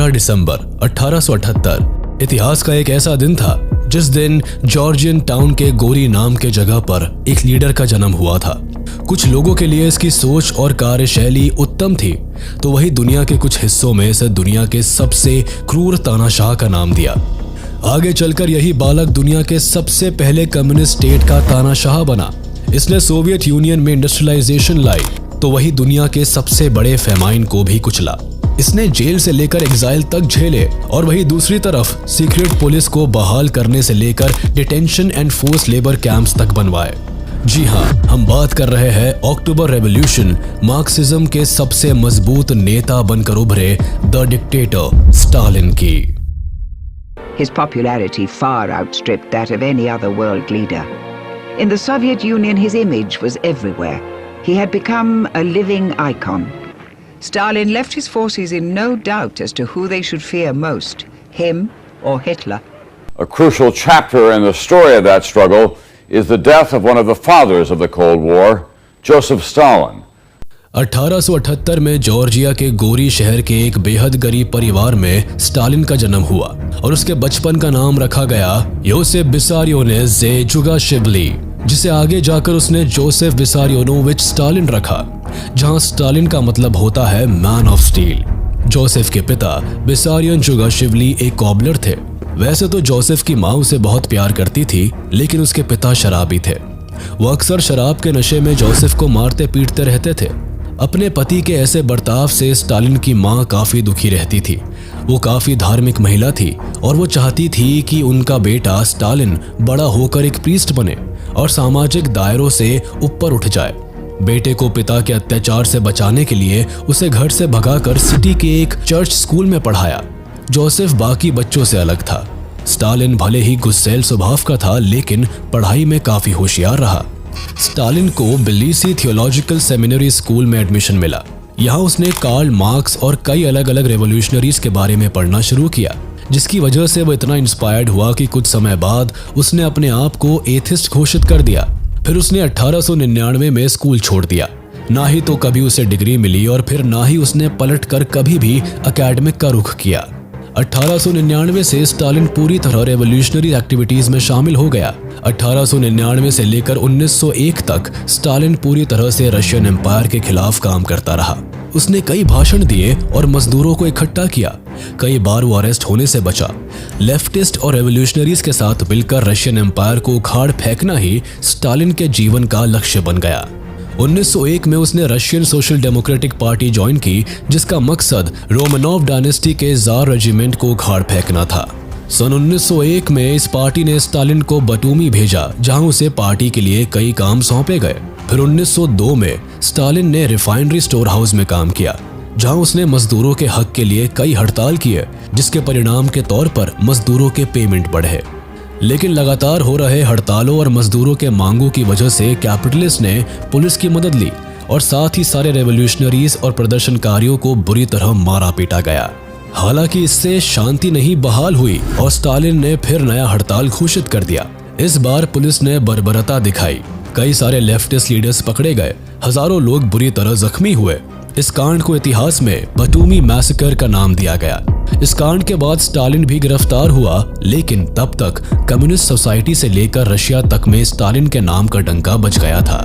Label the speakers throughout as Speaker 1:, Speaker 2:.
Speaker 1: 18 दिसंबर 1878 इतिहास का एक ऐसा दिन था जिस दिन जॉर्जियन टाउन के गोरी नाम के जगह पर एक लीडर का जन्म हुआ था। कुछ लोगों के लिए इसकी सोच और कार्यशैली उत्तम थी, तो वही दुनिया के कुछ हिस्सों में इसे दुनिया के सबसे क्रूर तानाशाह का नाम दिया। आगे चलकर यही बालक दुनिया के सबसे पहले कम्युनिस्ट स्टेट का तानाशाह बना। इसने सोवियत यूनियन में इंडस्ट्रियलाइजेशन लाई, तो वही दुनिया के सबसे बड़े फेमाइन को भी कुचला। इसने जेल से लेकर एग्जाइल तक झेले और वही दूसरी तरफ सीक्रेट पुलिस को बहाल करने से लेकर detention and force labour camps तक बनवाए। जी हाँ, हम बात कर रहे हैं अक्टूबर रेवोल्यूशन मार्क्सिज्म के सबसे मजबूत नेता बनकर उभरे द डिक्टेटर स्टालिन की।
Speaker 2: His popularity far outstripped that of any other world leader. In the Soviet Union, his image was everywhere. He had become a living icon. Stalin left his forces in no doubt as to who they should fear most, him or Hitler.
Speaker 3: A crucial chapter in the story of that struggle is the death of one of the fathers of the Cold War, Joseph Stalin.
Speaker 1: 1878 में Georgia के गोरी शहर के एक बेहद गरीब परिवार में स्टालिन का जन्म हुआ और उसके बचपन का नाम रखा गया योसेफ विसारियोनेज़ जुगाशिवली, जिसे आगे जाकर उसने जोसेफ विसारियोनोविच स्टालिन रखा, जहां स्टालिन का मतलब होता है मैन ऑफ स्टील। जोसेफ के पिता विसारियोन जुगाशिवली एक कॉबलर थे। वैसे तो जोसेफ की माँ उसे बहुत प्यार करती थी, लेकिन उसके पिता शराबी थे। वो अक्सर शराब के नशे में जोसेफ को मारते पीटते रहते थे। अपने पति के ऐसे बर्ताव से स्टालिन की माँ काफी दुखी रहती थी। वो काफी धार्मिक महिला थी और वो चाहती थी कि उनका बेटा स्टालिन बड़ा होकर एक प्रीस्ट बने और सामाजिक दायरों से ऊपर उठ जाए। बेटे को पिता के अत्याचार से बचाने के लिए उसे घर से भगाकर सिटी के एक चर्च स्कूल में पढ़ाया। जोसेफ बाकी बच्चों से अलग था। स्टालिन भले ही गुस्सैल स्वभाव का था, लेकिन पढ़ाई में काफी होशियार रहा। स्टालिन को बिलीसी थियोलॉजिकल सेमिनरी स्कूल में एडमिशन मिला। यहाँ उसने कार्ल मार्क्स और कई अलग अलग रेवोल्यूशनरीज के बारे में पढ़ना शुरू किया, जिसकी वजह से वो इतना इंस्पायर्ड हुआ कि कुछ समय बाद उसने अपने आप को एथिस्ट घोषित कर दिया। फिर उसने 1899 में स्कूल छोड़ दिया। ना ही तो कभी उसे डिग्री मिली और फिर ना ही उसने पलटकर कभी भी एकेडमिक का रुख किया। 1899 से स्टालिन पूरी तरह रेवोल्यूशनरी एक्टिविटीज में शामिल हो गया। 1899 से लेकर 1901 तक स्टालिन पूरी तरह से रशियन एम्पायर के खिलाफ काम करता रहा। उसने कई भाषण दिए और मजदूरों को इकट्ठा किया। कई बार वो अरेस्ट होने से बचा। लेफ्टिस्ट और रेवोल्यूशनरीज के साथ मिलकर रशियन एम्पायर को उखाड़ फेंकना ही स्टालिन के जीवन का लक्ष्य बन गया। 1901 में उसने Russian social democratic party join की, जिसका मकसद रोमनोव डायनेस्टी के जार रेजिमेंट को उखाड़ फेंकना था। सन 1901 में इस पार्टी ने स्टालिन को बटूमी भेजा, जहां उसे पार्टी के लिए कई काम सौंपे गए। फिर 1902 में स्टालिन ने रिफाइनरी स्टोर हाउस में काम किया, जहां उसने मजदूरों के हक के लिए कई हड़ताल किए, जिसके परिणाम के तौर पर मजदूरों के पेमेंट बढ़े। लेकिन लगातार हो रहे हड़तालों और मजदूरों के मांगों की वजह से कैपिटलिस्ट ने पुलिस की मदद ली और साथ ही सारे रेवोल्यूशनरीज और प्रदर्शनकारियों को बुरी तरह मारा पीटा गया। हालांकि इससे शांति नहीं बहाल हुई और स्टालिन ने फिर नया हड़ताल घोषित कर दिया। इस बार पुलिस ने बर्बरता दिखाई। कई सारे लेफ्टिस्ट लीडर्स पकड़े गए। हजारों लोग बुरी तरह जख्मी हुए। इस कांड को इतिहास में बटूमी मैसेकर का नाम दिया गया। इस कांड के बाद स्टालिन भी गिरफ्तार हुआ, लेकिन तब तक कम्युनिस्ट सोसाइटी से लेकर रशिया तक में स्टालिन के नाम का डंका बज गया था।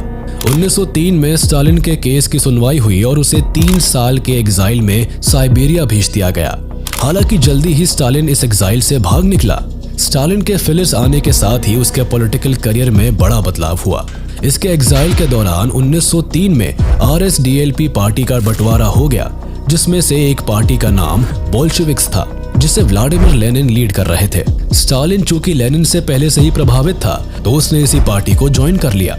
Speaker 1: 1903 में स्टालिन के केस की सुनवाई हुई और उसे 3 साल के एग्जाइल में साइबेरिया भेज दिया गया। हालांकि जल्दी ही स्टालिन इस एग्जाइल से भाग निकला। स्टालिन के फिलिस आने के साथ ही उसके पॉलिटिकल करियर में बड़ा बदलाव हुआ। इसके एग्जाइल के दौरान 1903 में RSDLP पार्टी का बंटवारा हो गया, जिसमें से एक पार्टी का नाम बोल्शेविक्स था, जिसे व्लादिमीर लेनिन लीड कर रहे थे। स्टालिन चूंकि लेनिन से पहले से ही प्रभावित था, तो उसने इसी पार्टी को ज्वाइन कर लिया।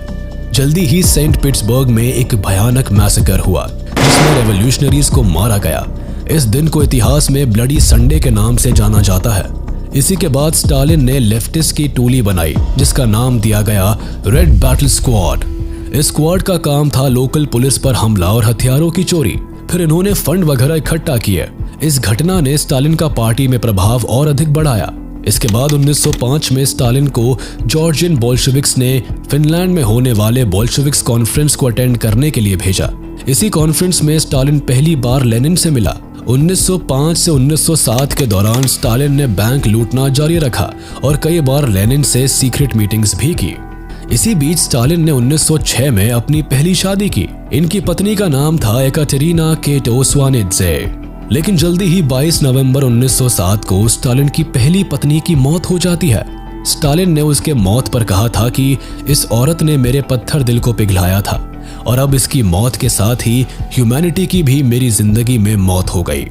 Speaker 1: जल्दी ही सेंट पीटर्सबर्ग में एक भयानक मैसेकर हुआ, जिसमें रेवोल्यूशनरीज को मारा गया। इस दिन को इतिहास में ब्लडी संडे के नाम से जाना जाता है। इसी के बाद स्टालिन ने लेफ्टिस्ट की टोली बनाई, जिसका नाम दिया गया रेड बैटल स्क्वाड। इस स्क्वाड का काम था लोकल पुलिस पर हमला और हथियारों की चोरी। फिर इन्होंने फंड वगैरह इकट्ठा किए। इस घटना ने स्टालिन का पार्टी में प्रभाव और अधिक बढ़ाया। इसके बाद 1905 में स्टालिन को जॉर्जियन बोल्शेविक्स ने फिनलैंड में होने वाले बोल्शेविक्स कॉन्फ्रेंस को अटेंड करने के लिए भेजा। इसी कॉन्फ्रेंस में स्टालिन पहली बार लेनिन से मिला 1905 से 1907 के दौरान स्टालिन ने बैंक लूटना जारी रखा और कई बार लेनिन से सीक्रेट मीटिंग्स भी की। इसी बीच स्टालिन ने 1906 में अपनी पहली शादी की। इनकी पत्नी का नाम था एकाटेरिना केटोस्वानित्जे। लेकिन जल्दी ही 22 नवंबर 1907 को स्टालिन की पहली पत्नी की मौत हो जाती है। स्टालिन ने उसके मौत पर कहा था कि इस औरत ने मेरे पत्थर दिल को पिघलाया था और अब इसकी मौत के साथ ही ह्यूमैनिटी की भी मेरी जिंदगी में मौत हो गई।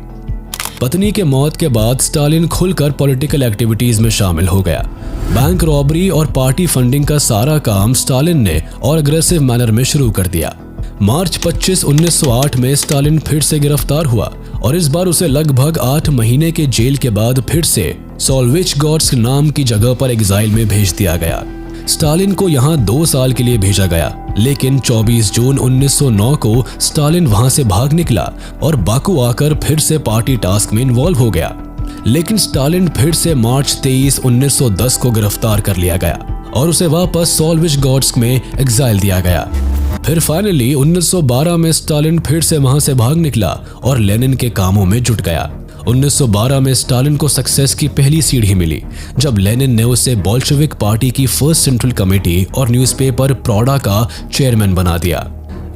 Speaker 1: पत्नी के मौत के बाद स्टालिन खुलकर पॉलिटिकल एक्टिविटीज में शामिल हो गया। बैंक रॉबरी और पार्टी फंडिंग का सारा काम स्टालिन ने और अग्रेसिव मैनर में शुरू कर दिया। मार्च 25, 1908 में स्टालिन फिर से गिरफ्तार हुआ और इस बार उसे लगभग 8 महीने के जेल के बाद फिर से सोल्विचगॉर्स्क नाम की जगह पर एग्जाइल में भेज दिया गया। स्टालिन को यहाँ 2 साल के लिए भेजा गया, लेकिन 24 जून 1909 को स्टालिन वहां से भाग निकला और बाकू आकर फिर से पार्टी टास्क में इन्वॉल्व हो गया। लेकिन स्टालिन फिर से मार्च 23, 1910 को गिरफ्तार कर लिया गया और उसे वापस सोल्विचगॉर्स्क में एग्जाइल दिया गया। फिर फाइनली 1912 में स्टालिन फिर से वहां से भाग निकला और लेनिन के कामों में जुट गया। 1912 में स्टालिन को सक्सेस की पहली सीढ़ी मिली जब लेनिन ने उसे बोल्शेविक पार्टी की फर्स्ट सेंट्रल कमेटी और न्यूज़पेपर प्रॉडा का चेयरमैन बना दिया।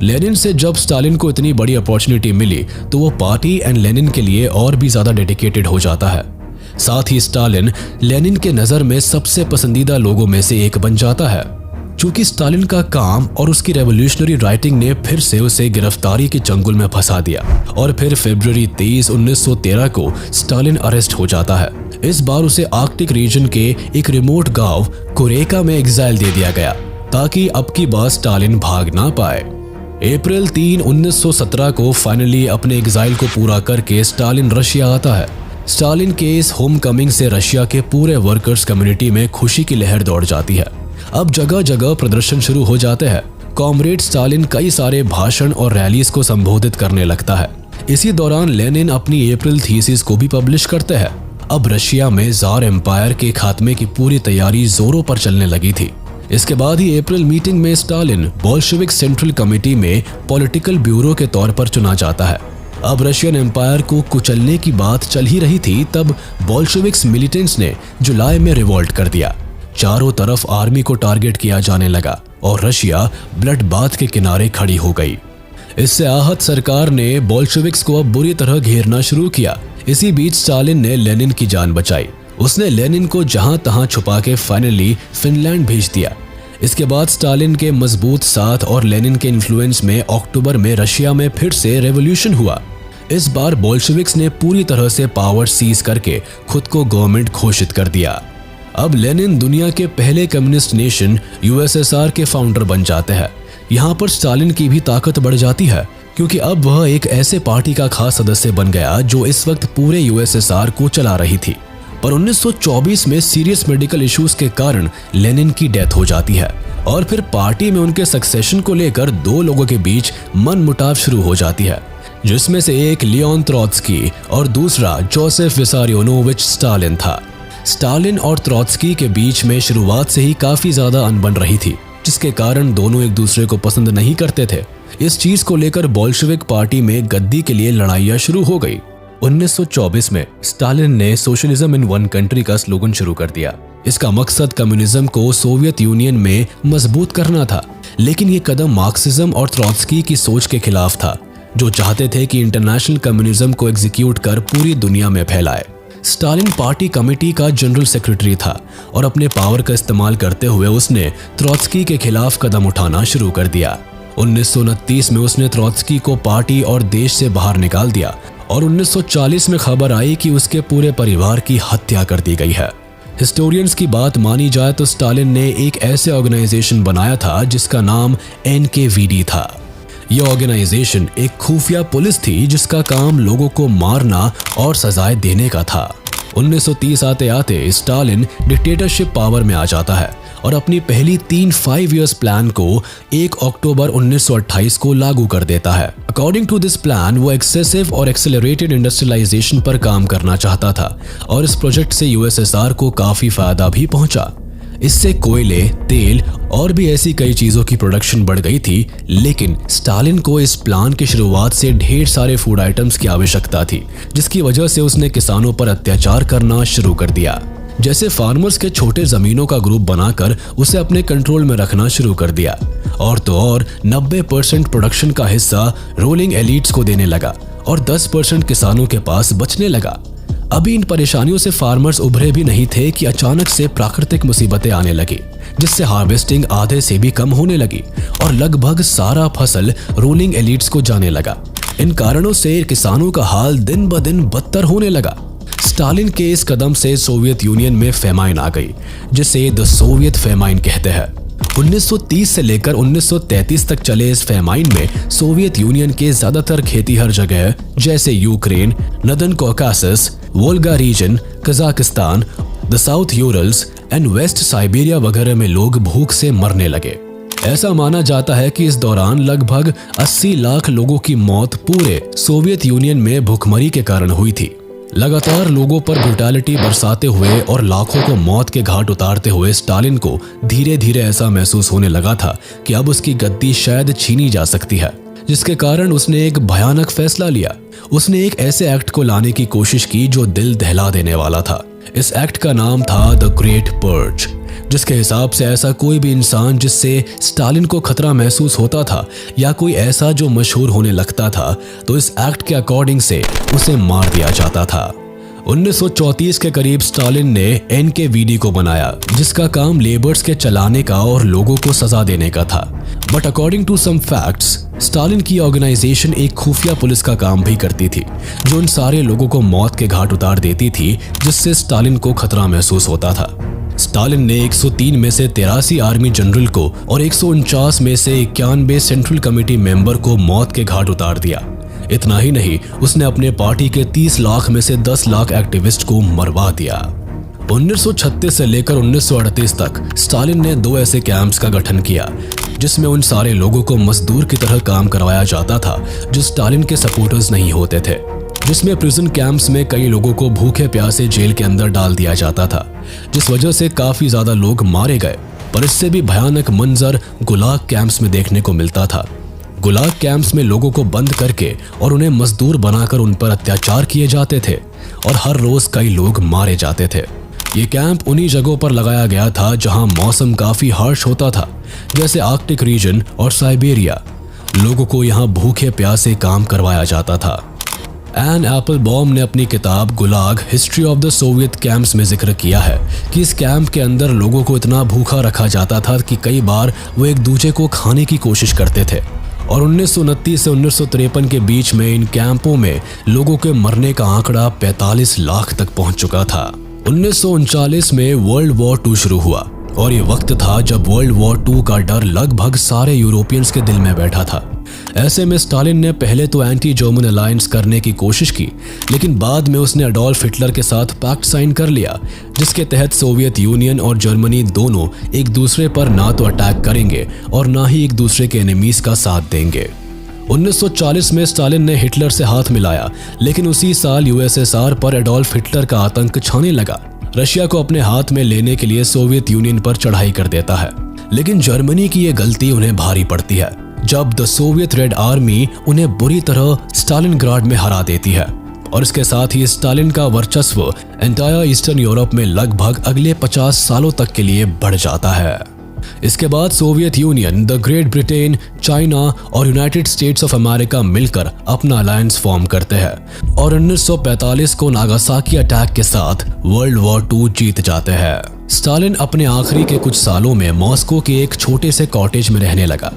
Speaker 1: लेनिन से जब स्टालिन को इतनी बड़ी अपॉर्चुनिटी मिली तो वो पार्टी एंड लेनिन के लिए और भी ज्यादा डेडिकेटेड हो जाता है। साथ ही स्टालिन लेनिन के नजर में सबसे पसंदीदा लोगों में से एक बन जाता है। चूंकि स्टालिन का काम और उसकी रेवोल्यूशनरी राइटिंग ने फिर से उसे गिरफ्तारी के चंगुल में फंसा दिया और फिर फरवरी 23, 1913 को स्टालिन अरेस्ट हो जाता है। इस बार उसे आर्कटिक रीजन के एक रिमोट गांव कोरेका में एग्जाइल दे दिया गया ताकि अब की बार स्टालिन भाग ना पाए। अप्रैल 3, 1917 को फाइनली अपने एग्जाइल को पूरा करके स्टालिन रशिया आता है। स्टालिन के इस होम कमिंग से रशिया के पूरे वर्कर्स कम्युनिटी में खुशी की लहर दौड़ जाती है। अब जगह जगह प्रदर्शन शुरू हो जाते हैं। कॉमरेड स्टालिन कई सारे भाषण और रैलीज को संबोधित करने लगता है। इसी दौरान लेनिन अपनी अप्रैल थीसिस को भी पब्लिश करते हैं। अब रशिया में जार एम्पायर के खात्मे की पूरी तैयारी जोरों पर चलने लगी थी। इसके बाद ही अप्रैल मीटिंग में स्टालिन बोल्शेविक सेंट्रल कमेटी में पॉलिटिकल ब्यूरो के तौर पर चुना जाता है। अब रशियन एम्पायर को कुचलने की बात चल ही रही थी तब बोल्शेविक्स मिलिटेंट्स ने जुलाई में रिवोल्ट कर दिया। चारों तरफ आर्मी को टारगेट किया जाने लगा और रशिया ब्लड बाथ के किनारे खड़ी हो गई। इससे आहत सरकार ने बोल्शेविक्स को अब बुरी तरह घेरना शुरू किया। इसी बीच स्टालिन ने लेनिन की जान बचाई। उसने लेनिन को जहां तहां छुपा के फाइनली फिनलैंड भेज दिया। इसके बाद स्टालिन के मजबूत साथ और लेनिन के इन्फ्लुएंस में अक्टूबर में रशिया में फिर से रेवोल्यूशन हुआ। इस बार बोल्शेविक्स ने पूरी तरह से पावर सीज करके खुद को गवर्नमेंट घोषित कर दिया। अब लेनिन दुनिया के पहले कम्युनिस्ट नेशन यूएसएसआर के फाउंडर बन जाते हैं। यहाँ पर स्टालिन की भी ताकत बढ़ जाती है क्योंकि अब वह एक ऐसे पार्टी का खास सदस्य बन गया जो इस वक्त पूरे यूएसएसआर को चला रही थी। पर 1924 में सीरियस मेडिकल इश्यूज के कारण लेनिन की डेथ हो जाती है और फिर पार्टी में उनके सक्सेशन को लेकर 2 लोगों के बीच मनमुटाव शुरू हो जाती है, जिसमें से एक लियोन त्रोत्स्की और दूसरा जोसेफ विसारियोनोविच स्टालिन था। स्टालिन और त्रोत्स्की के बीच में शुरुआत से ही काफी ज्यादा अनबन रही थी, जिसके कारण दोनों एक दूसरे को पसंद नहीं करते थे। इस चीज को लेकर बोल्शेविक पार्टी में गद्दी के लिए लड़ाइयां शुरू हो गई। 1924 में स्टालिन ने सोशलिज्म इन वन कंट्री का स्लोगन शुरू कर दिया। इसका मकसद कम्युनिज्म को सोवियत यूनियन में मजबूत करना था, लेकिन ये कदम मार्क्सिज्म और त्रोत्स्की की सोच के खिलाफ था, जो चाहते थे कि इंटरनेशनल कम्युनिज्म को एग्जीक्यूट कर पूरी दुनिया में फैलाए। स्टालिन पार्टी कमेटी का जनरल सेक्रेटरी था और अपने पावर का इस्तेमाल करते हुए उसने त्रोत्स्की के खिलाफ कदम उठाना शुरू कर दिया। 1929 में उसने त्रोत्स्की को पार्टी और देश से बाहर निकाल दिया और 1940 में खबर आई कि उसके पूरे परिवार की हत्या कर दी गई है। हिस्टोरियंस की बात मानी जाए तो स्टालिन ने एक ऐसे ऑर्गेनाइजेशन बनाया था जिसका नाम NKVD था। यह ऑर्गेनाइजेशन एक खुफिया पुलिस थी जिसका काम लोगों को मारना और सजाएं देने का था। 1930 आते आते स्टालिन डिक्टेटरशिप पावर में आ जाता है और अपनी पहली 3 5 इयर्स प्लान को 1 अक्टूबर 1928 को लागू कर देता है। अकॉर्डिंग टू दिस प्लान वो एक्सेसिव और एक्सेलरेटेड इंडस्ट्रियलाइजेशन पर काम करना चाहता था और इस प्रोजेक्ट से यूएसएसआर को काफी फायदा भी पहुंचा। इससे कोयले, तेल और भी ऐसी कई चीजों की प्रोडक्शन बढ़ गई थी, लेकिन स्टालिन को इस प्लान की शुरुआत से ढेर सारे फूड आइटम्स की आवश्यकता थी, जिसकी वजह से उसने किसानों पर अत्याचार करना शुरू कर दिया। जैसे फार्मर्स के छोटे जमीनों का ग्रुप बनाकर उसे अपने कंट्रोल में रखना शुरू कर दिया, और तो और 90% प्रोडक्शन का हिस्सा रूलिंग एलिट्स को देने लगा और 10% किसानों के पास बचने लगा। अभी इन परेशानियों से फार्मर्स उभरे भी नहीं थे कि अचानक से प्राकृतिक मुसीबतें आने लगी, जिससे हार्वेस्टिंग आधे से भी कम होने लगी और लगभग सारा फसल रूलिंग एलिट्स को जाने लगा। इन कारणों से किसानों का हाल दिन ब दिन बदतर होने लगा। स्टालिन के इस कदम से सोवियत यूनियन में फेमाइन आ गई, जिसे द सोवियत फेमाइन कहते हैं। 1930 से लेकर 1933 तक चले इस फेमाइन में सोवियत यूनियन के ज्यादातर खेती हर जगह जैसे Ukraine, northern Caucasus, Volga region, Kazakhstan, the south Urals and west Siberia वगैरह में लोग भूख से मरने लगे। ऐसा माना जाता है कि इस दौरान लगभग 80 लाख लोगों की मौत पूरे सोवियत यूनियन में भूखमरी के कारण हुई थी। लगातार लोगों पर ब्रुटैलिटी बरसाते हुए और लाखों को मौत के घाट उतारते हुए स्टालिन को धीरे धीरे ऐसा महसूस होने लगा था कि अब उसकी गद्दी शायद छीनी जा सकती है, जिसके कारण उसने एक भयानक फैसला लिया। उसने एक ऐसे एक्ट को लाने की कोशिश की जो दिल दहला देने वाला था। इस एक्ट का नाम था द ग्रेट पर्ज, जिसके हिसाब से ऐसा कोई भी इंसान जिससे स्टालिन को खतरा महसूस होता था या कोई ऐसा जो मशहूर होने लगता था, तो इस एक्ट के अकॉर्डिंग से उसे मार दिया जाता था। 1934 के करीब स्टालिन ने एनकेवीडी को बनाया, जिसका काम लेबर्स के चलाने का और लोगों को सजा देने का था। But according to some facts, Stalin की ऑर्गेनाइजेशन एक खुफिया पुलिस का काम भी करती थी, जो उन सारे लोगों को मौत के घाट उतार देती थी जिससे स्टालिन को खतरा महसूस होता था। स्टालिन ने 103 में से 83 आर्मी जनरल को और 149 में से 91 सेंट्रल कमेटी मेंबर को मौत के घाट उतार दिया। इतना ही नहीं, उसने अपने पार्टी के 30 लाख में से 10 लाख एक्टिविस्ट को मरवा दिया। 1936 से लेकर 1938 तक स्टालिन ने 2 ऐसे कैंप्स का गठन किया, जिसमें उन सारे लोगों को मजदूर की तरह काम करवाया जाता था जो स्टालिन के सपोर्टर्स नहीं होते थे। जिसमें प्रिजन कैंप्स में कई लोगों को भूखे प्यासे जेल के अंदर डाल दिया जाता था, जिस वजह से काफी ज्यादा लोग मारे गए। पर इससे भी भयानक मंजर गुलाग कैंप्स में देखने को मिलता था। गुलाग कैंप्स में लोगों को बंद करके और उन्हें मजदूर बनाकर उन पर अत्याचार किए जाते थे और हर रोज कई लोग मारे जाते थे। ये कैंप उन्हीं जगहों पर लगाया गया था जहां मौसम काफी हार्श होता था, जैसे आर्कटिक रीजन और साइबेरिया। लोगों को यहाँ भूखे प्यासे काम करवाया जाता था। एन एप्पलबॉम ने अपनी किताब Gulag history of the Soviet camps में जिक्र किया है कि इस कैंप के अंदर लोगों को इतना भूखा रखा जाता था कि कई बार वो एक दूसरे को खाने की कोशिश करते थे। और 1929 से 1953 के बीच में इन कैंपों में लोगों के मरने का आंकड़ा 45 लाख तक पहुंच चुका था। 1939 में वर्ल्ड वॉर 2 शुरू हुआ और ये वक्त था जब वर्ल्ड वॉर 2 का डर लगभग सारे यूरोपियंस के दिल में बैठा था। ऐसे में स्टालिन ने पहले तो एंटी जर्मन अलायंस करने की कोशिश की, लेकिन बाद में उसने एडोल्फ हिटलर के साथ पैक्ट साइन कर लिया, जिसके तहत सोवियत यूनियन और जर्मनी दोनों एक दूसरे पर ना तो अटैक करेंगे और ना ही एक दूसरे के एनिमीज का साथ देंगे। 1940 में स्टालिन ने हिटलर से हाथ मिलाया, लेकिन उसी साल यूएसएसआर पर एडोल्फ हिटलर का आतंक छाने लगा। रशिया को अपने हाथ में लेने के लिए सोवियत यूनियन पर चढ़ाई कर देता है, लेकिन जर्मनी की ये गलती उन्हें भारी पड़ती है जब द सोवियत रेड आर्मी उन्हें बुरी तरह स्टालिनग्राड में हरा देती है। और इसके साथ ही स्टालिन का वर्चस्व एंटायर ईस्टर्न यूरोप में लगभग अगले 50 सालों तक के लिए बढ़ जाता है। इसके बाद Soviet union, the great Britain, China और यूनाइटेड स्टेट्स ऑफ अमेरिका मिलकर अपना अलायंस फॉर्म करते हैं और 1945 को नागासाकी अटैक के साथ वर्ल्ड वॉर 2 जीत जाते हैं। स्टालिन अपने आखिरी के कुछ सालों में मॉस्को के एक छोटे से कॉटेज में रहने लगा,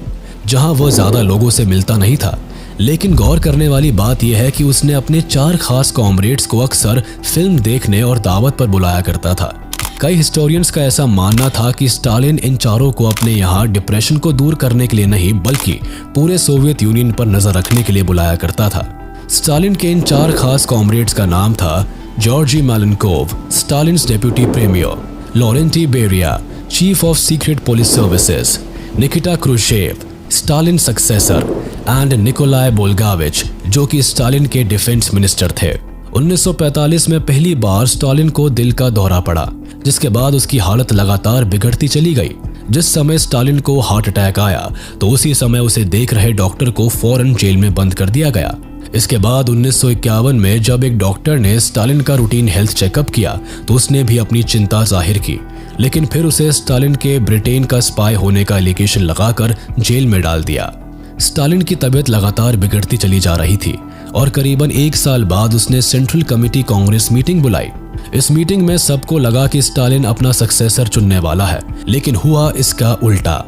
Speaker 1: जहां वह ज्यादा लोगों से मिलता नहीं था। लेकिन गौर करने वाली बात यह है कि उसने अपने 4 खास कॉमरेड्स को अक्सर फिल्म देखने और दावत पर बुलाया करता था। कई हिस्टोरियंस का ऐसा मानना था कि स्टालिन इन चारों को अपने यहाँ डिप्रेशन को दूर करने के लिए नहीं, बल्कि पूरे सोवियत यूनियन पर नजर रखने के लिए बुलाया करता था। स्टालिन के इन 4 खास कॉमरेड्स का नाम था Georgy Malenkov, Stalin's deputy premier, Lavrenty Beria, chief of secret police services, Nikita Khrushchev, Stalin successor and Nikolai बोल्गाविच, जो कि स्टालिन के डिफेंस मिनिस्टर थे। 1945 में पहली बार स्टालिन को दिल का दौरा पड़ा, जिसके बाद उसकी हालत लगातार बिगड़ती चली गई। जिस समय स्टालिन को हार्ट अटैक आया तो उसी समय उसे देख रहे डॉक्टर को फौरन जेल में बंद कर दिया गया। इसके बाद 1951 में जब एक डॉक्टर ने स्टालिन का रूटीन हेल्थ चेकअप किया तो उसने भी अपनी चिंता जाहिर की, लेकिन फिर उसे स्टालिन के ब्रिटेन का स्पाई होने का एलिगेशन लगाकर जेल में डाल दिया। स्टालिन की तबीयत लगातार बिगड़ती चली जा रही थी और करीबन 1 साल बाद उसने सेंट्रल कमेटी कांग्रेस मीटिंग बुलाई। इस मीटिंग में सबको लगा कि स्टालिन अपना सक्सेसर चुनने वाला है, लेकिन हुआ इसका उल्टा।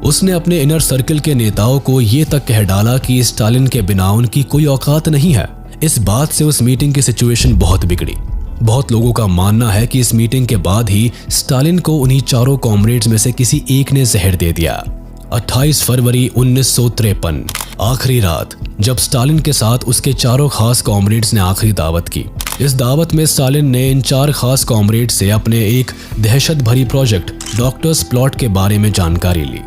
Speaker 1: उसने अपने इनर सर्कल के नेताओं को ये तक कह डाला कि स्टालिन के बिना उनकी कोई औकात नहीं है। इस बात से उस मीटिंग की सिचुएशन बहुत बिगड़ी। बहुत लोगों का मानना है कि इस मीटिंग के बाद ही स्टालिन को उन्हीं चारों कॉमरेड्स में से किसी एक ने जहर दे दिया। 28 फरवरी 1953 आखिरी रात, जब स्टालिन के साथ उसके चारों खास कॉमरेड्स ने आखिरी दावत की। इस दावत में स्टालिन ने इन 4 खास कॉमरेड्स से अपने एक दहशत भरी प्रोजेक्ट डॉक्टर्स प्लॉट के बारे में जानकारी ली।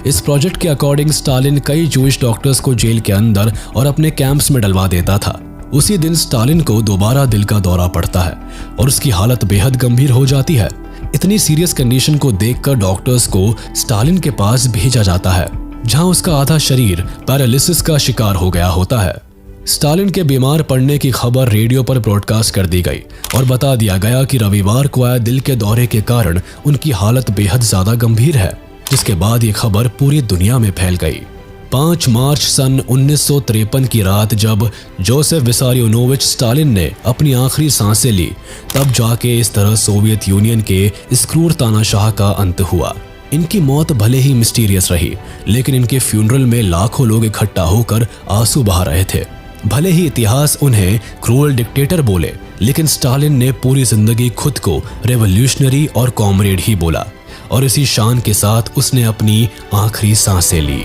Speaker 1: इस प्रोजेक्ट के अकॉर्डिंग स्टालिन कई जूइश डॉक्टर्स को जेल के अंदर और अपने कैंप्स में डलवा देता था। उसी दिन स्टालिन को दोबारा दिल का दौरा पड़ता है और उसकी हालत बेहद गंभीर हो जाती है। इतनी सीरियस कंडीशन को देखकर डॉक्टर्स को स्टालिन के पास भेजा जाता है, जहां उसका आधा शरीर पैरालिसिस का शिकार हो गया होता है। स्टालिन के बीमार पड़ने की खबर रेडियो पर ब्रॉडकास्ट कर दी गई और बता दिया गया कि रविवार को आए दिल के दौरे के कारण उनकी हालत बेहद ज्यादा गंभीर है, जिसके बाद ये खबर पूरी दुनिया में फैल गई। 5 मार्च सन 1953 की रात जब जोसेफ विसारियोनोविच स्टालिन ने अपनी आखिरी सांसें ली, तब जाके इस तरह सोवियत यूनियन के इस क्रूर तानाशाह का अंत हुआ। इनकी मौत भले ही मिस्टीरियस रही, लेकिन इनके फ्यूनरल में लाखों लोग इकट्ठा होकर आंसू बहा रहे थे। भले ही इतिहास उन्हें क्रूअल डिक्टेटर बोले, लेकिन स्टालिन ने पूरी जिंदगी खुद को रेवोल्यूशनरी और कॉमरेड ही बोला और इसी शान के साथ उसने अपनी आखिरी सांसें ली।